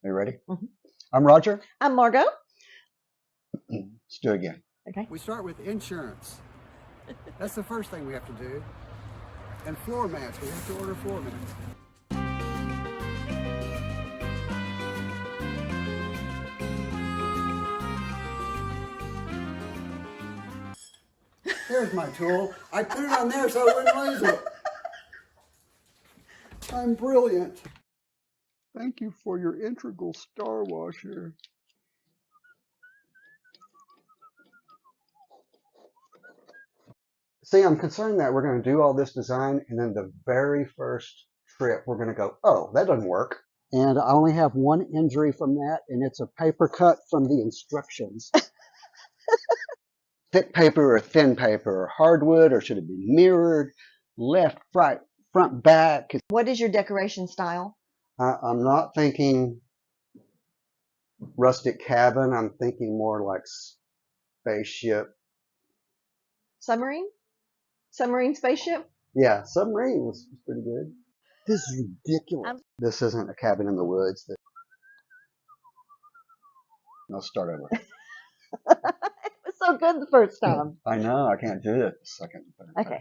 Are you ready? Mm-hmm. I'm Roger. I'm Margot. Let's do it again. Okay. We start with insurance. That's the first thing we have to do. And floor mats. We have to order floor mats. There's my tool. I put it on there so I wouldn't lose it. I'm brilliant. Thank you for your integral star washer. See, I'm concerned that we're going to do all this design, and then the very first trip, we're going to go, oh, that doesn't work. And I only have one injury from that, and it's a paper cut from the instructions. Thick paper or thin paper, or hardwood, or should it be mirrored, left, right, front, back? What is your decoration style? I'm not thinking rustic cabin. I'm thinking more like spaceship. Submarine? Submarine spaceship? Yeah, submarine was pretty good. This is ridiculous. This isn't a cabin in the woods. I'll start over. It was so good the first time. I know. I can't do it the second. Okay.